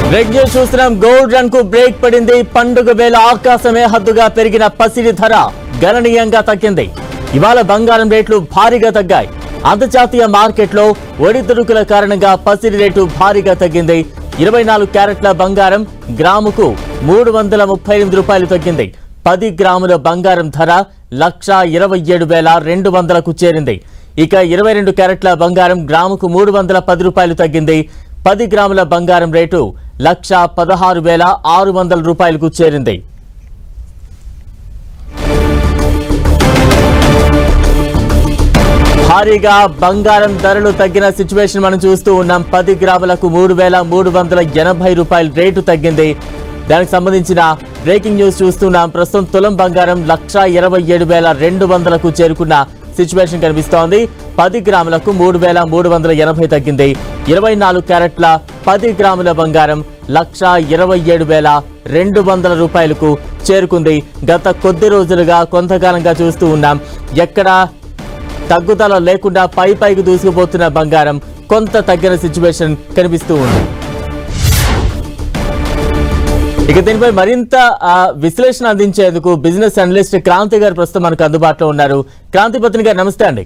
Break news చూస్తున్నాం. Gold run కు break పడింది. పండుగ వేళ ఆకాశమే హద్దుగా పెరిగిన పసిడి ధర గణనీయంగా తగ్గింది. ఇవాళ బంగారం రేట్లు భారీగా తగ్గాయి. అంతర్జాతీయ మార్కెట్లో ఒడిదుడుకుల కారణంగా పసిడి రేటు భారీగా తగ్గింది. 24 క్యారెట్ల బంగారం గ్రాముకు 338 రూపాయలు తగ్గింది. 10 గ్రాముల బంగారం ధర 1,27,200కు చేరింది. ఇక 22 క్యారెట్ల బంగారం గ్రాముకు 310 రూపాయలు తగ్గింది. 10 గ్రాముల బంగారం రేటు 1,16,600 రూపాయలకు చేరింది. భారీగా బంగారం ధరలు తగ్గిన సిచ్యువేషన్ మనం చూస్తూ ఉన్నాం. 10 గ్రాములకు 3,380 రూపాయల రేటు తగ్గింది. దానికి సంబంధించిన బ్రేకింగ్ న్యూస్ చూస్తున్నాం. ప్రస్తుతం తులం బంగారం 1,27,200కు చేరుకున్న సిచ్యువేషన్ కనిపిస్తోంది. 10 గ్రాములకు 3,380 తగ్గింది. 24 క్యారెట్ల 10 గ్రాముల బంగారం 1,27,200 రూపాయలకు చేరుకుంది. గత కొద్ది రోజులుగా కొంతకాలంగా చూస్తూ ఉన్నాం. ఎక్కడ తగ్గుదల లేకుండా పైకి దూసుకుపోతున్న బంగారం కొంత తగ్గిన సిచ్యువేషన్ కనిపిస్తూ ఉంది. ఇక దీనిపై మరింత విశ్లేషణ అందించేందుకు బిజినెస్ అనలిస్ట్ క్రాంతి గారు ప్రస్తుతం మనకు అందుబాటులో ఉన్నారు. క్రాంతి పత్ని గారు నమస్తే అండి.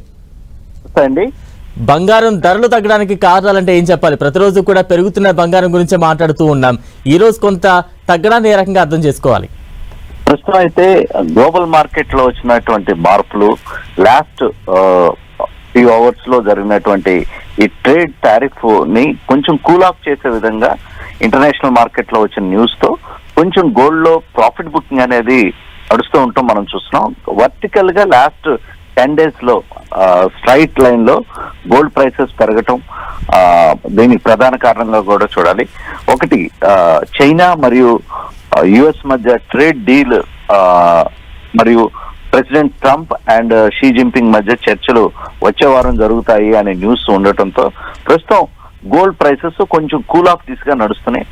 బంగారం ధరలు తగ్గడానికి కారణాలంటే ఏం చెప్పాలి? ప్రతిరోజు కూడా పెరుగుతున్న బంగారం గురించి మాట్లాడుతూ ఉన్నాం. ఈ రోజు కొంత తగ్గడాన్ని ఏ రకంగా అర్థం చేసుకోవాలి? ప్రస్తుతం అయితే గ్లోబల్ మార్కెట్ లో వచ్చినటువంటి మార్పులు, లాస్ట్ ఫ్యూ అవర్స్ లో జరిగినటువంటి ఈ ట్రేడ్ టారిఫ్ ని కొంచెం కూల్ ఆఫ్ చేసే విధంగా ఇంటర్నేషనల్ మార్కెట్ లో వచ్చిన న్యూస్ తో కొంచెం గోల్డ్ లో ప్రాఫిట్ బుకింగ్ అనేది నడుస్తూ ఉంటాం మనం చూస్తున్నాం. వర్టికల్ గా లాస్ట్ 10 days లో స్ట్రైట్ లైన్ లో గోల్డ్ ప్రైసెస్ పెరగటం దీనికి ప్రధాన కారణంగా కూడా చూడాలి. ఒకటి, చైనా మరియు యుఎస్ మధ్య ట్రేడ్ డీల్ మరియు president Trump and Xi Jinping మధ్య చర్చలు వచ్చే వారం జరుగుతాయి అనే న్యూస్ ఉండటంతో ప్రస్తుతం గోల్డ్ ప్రైసెస్ కొంచెం కూల్ ఆఫ్ దిశగా నడుస్తున్నాయి.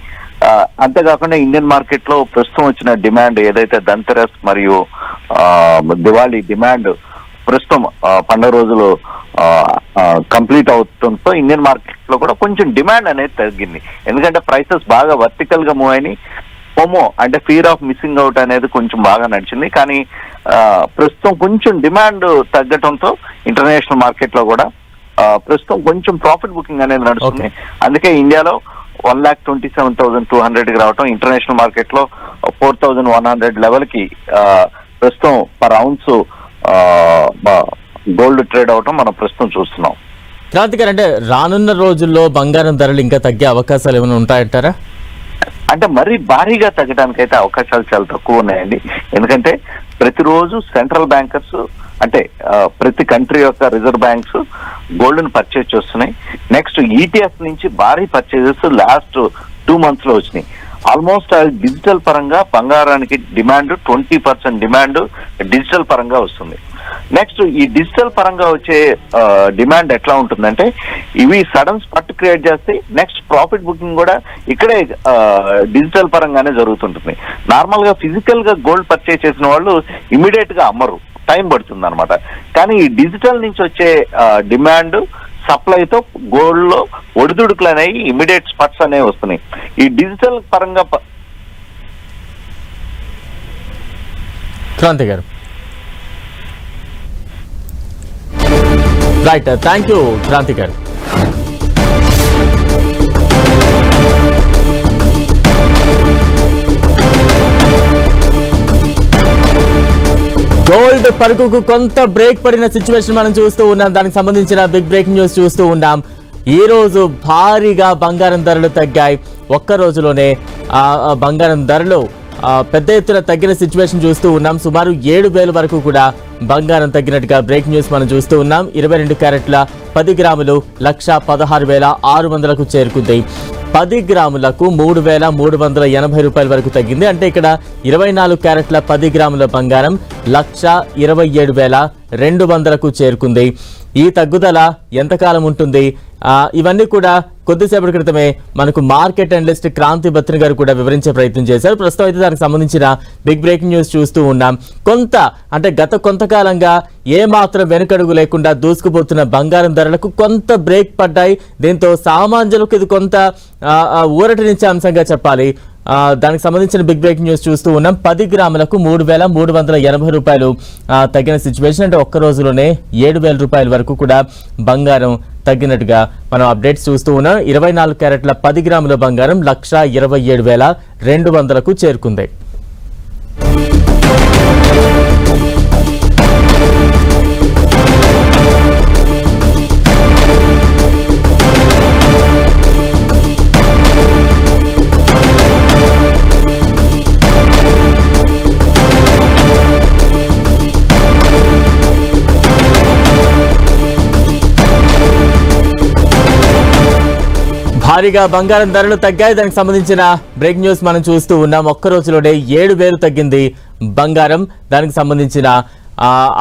అంతేకాకుండా ఇండియన్ మార్కెట్ లో ప్రస్తుతం వచ్చిన డిమాండ్ ఏదైతే ధన్తెరస్ మరియు దివాళీ డిమాండ్ ప్రస్తుతం పండుగ రోజులు కంప్లీట్ అవుతుండటంతో ఇండియన్ మార్కెట్ లో కూడా కొంచెం డిమాండ్ అనేది తగ్గింది. ఎందుకంటే ప్రైసెస్ బాగా వర్టికల్ గా మూవ్ అయినాయి. ఫోమో అంటే ఫియర్ ఆఫ్ మిస్సింగ్ అవుట్ అనేది కొంచెం బాగా నడిచింది. కానీ ప్రస్తుతం కొంచెం డిమాండ్ తగ్గటంతో ఇంటర్నేషనల్ మార్కెట్ లో కూడా ప్రస్తుతం కొంచెం ప్రాఫిట్ బుకింగ్ అనేది నడుస్తుంది. అందుకే ఇండియాలో 1,27,200కి రావటం, ఇంటర్నేషనల్ మార్కెట్ లో 4,100 లెవెల్ కి ప్రస్తుతం పర్ ఔన్స్ గోల్డ్ ట్రేడ్ అవటం మనం ప్రస్తుతం చూస్తున్నాం. క్రాంతి గారు, అంటే రానున్న రోజుల్లో బంగారం ధరలు ఇంకా తగ్గే అవకాశాలు ఏమైనా ఉంటాయంటారా? అంటే మరీ భారీగా తగ్గడానికి అయితే అవకాశాలు చాలా తక్కువ ఉన్నాయండి. ఎందుకంటే ప్రతిరోజు సెంట్రల్ బ్యాంకర్స్ అంటే ప్రతి కంట్రీ యొక్క రిజర్వ్ బ్యాంక్స్ గోల్డ్ ని పర్చేజ్ చేస్తున్నాయి. నెక్స్ట్ ETF నుంచి భారీ పర్చేజెస్ లాస్ట్ 2 months లో వచ్చినాయి. ఆల్మోస్ట్ డిజిటల్ పరంగా బంగారానికి డిమాండ్ 20% డిమాండ్ డిజిటల్ పరంగా వస్తుంది. నెక్స్ట్ ఈ డిజిటల్ పరంగా వచ్చే డిమాండ్ ఎట్లా ఉంటుందంటే ఇవి సడన్ స్పట్ క్రియేట్ చేస్తే నెక్స్ట్ ప్రాఫిట్ బుకింగ్ కూడా ఇక్కడే డిజిటల్ పరంగానే జరుగుతుంటుంది. నార్మల్ గా ఫిజికల్ గా గోల్డ్ పర్చేజ్ చేసిన వాళ్ళు ఇమీడియట్ గా అమ్మరు, టైం పడుతుంది అనమాట. కానీ ఈ డిజిటల్ నుంచి వచ్చే డిమాండ్ సప్లైతో గోల్డ్ లో ఒడిదుడుకులు అనేవి ఇమీడియట్ స్పట్స్ అనేవి వస్తున్నాయి. ఈ డిజిటల్ పరంగా క్రాంతి గారు రైట్, థ్యాంక్ యూ క్రాంతి గారు. గోల్డ్ పరుగుకు కొంత బ్రేక్ పడిన సిచ్యువేషన్ మనం చూస్తూ ఉన్నాం. దానికి సంబంధించిన బిగ్ బ్రేకింగ్ న్యూస్ చూస్తూ ఉన్నాం. ఈ రోజు భారీగా బంగారం ధరలు తగ్గాయి. ఒక్క రోజులోనే బంగారం ధరలు పెద్ద ఎత్తున తగ్గిన సిచ్యువేషన్ చూస్తూ ఉన్నాం. సుమారు 7,000 వరకు కూడా బంగారం తగ్గినట్టుగా బ్రేక్ న్యూస్ మనం చూస్తూ ఉన్నాం. 22 క్యారెట్ల 10 గ్రాములు 1,16,600కు చేరుకుంది. 10 గ్రాములకు 3,380 రూపాయల వరకు తగ్గింది. అంటే ఇక్కడ 24 క్యారెట్ల 10 గ్రాముల బంగారం 1,27,200కు చేరుకుంది. ఈ తగ్గుదల ఎంతకాలం ఉంటుంది? ఇవన్నీ కూడా కొద్దిసేపటి క్రితమే మనకు మార్కెట్ అనలిస్ట్ క్రాంతి బత్తిన గారు కూడా వివరించే ప్రయత్నం చేశారు. ప్రస్తుతం అయితే దానికి సంబంధించిన బిగ్ బ్రేకింగ్ న్యూస్ చూస్తూ ఉన్నాం. గత కొంతకాలంగా ఏ మాత్రం వెనుకడుగు లేకుండా దూసుకుపోతున్న బంగారం ధరలకు కొంత బ్రేక్ పడ్డాయి. దీంతో సామాన్యులకు ఇది కొంత ఊరటనిచ్చే అంశంగా చెప్పాలి. దానికి సంబంధించిన బిగ్ బ్రేకింగ్ న్యూస్ చూస్తూ ఉన్నాం. 10 గ్రాములకు 3,380 రూపాయలు తగ్గిన సిచ్యువేషన్. అంటే ఒక్క రోజులోనే 7,000 రూపాయల వరకు కూడా బంగారం తగ్గినట్టుగా మనం అప్డేట్స్ చూస్తూ ఉన్నాం. 24 క్యారెట్ల 10 గ్రాముల బంగారం 1,27,200కు చేరుకుంది. భారీగా బంగారం ధరలు తగ్గాయి. దానికి సంబంధించిన బ్రేక్ న్యూస్ మనం చూస్తూ ఉన్నాం. ఒక్క రోజులోనే 7,000 తగ్గింది బంగారం. దానికి సంబంధించిన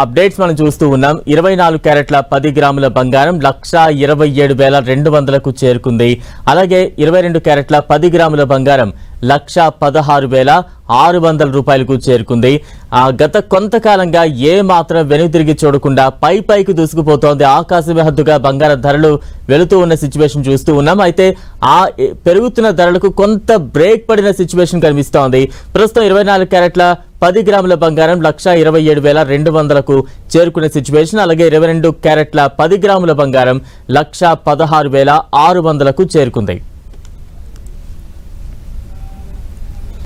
అప్డేట్స్ మనం చూస్తూ ఉన్నాం. 24 క్యారెట్ల 10 గ్రాముల బంగారం 1,27,200కు చేరుకుంది. అలాగే 22 క్యారెట్ల 10 గ్రాముల బంగారం 1,16,600 రూపాయలకు చేరుకుంది. గత కొంతకాలంగా ఏ మాత్రం వెనుతిరిగి చూడకుండా పైకి దూసుకుపోతోంది. ఆకాశమే హద్దుగా బంగారం ధరలు వెళుతూ ఉన్న సిచ్యువేషన్ చూస్తూ ఉన్నాం. అయితే ఆ పెరుగుతున్న ధరలకు కొంత బ్రేక్ పడిన సిచ్యువేషన్ కనిపిస్తోంది. ప్రస్తుతం 24 క్యారెట్ల 10 గ్రాముల బంగారం 1,27,200కు చేరుకునే సిచ్యువేషన్. అలాగే 22 క్యారెట్ల 10 గ్రాముల బంగారం 1,16,600కు చేరుకుంది.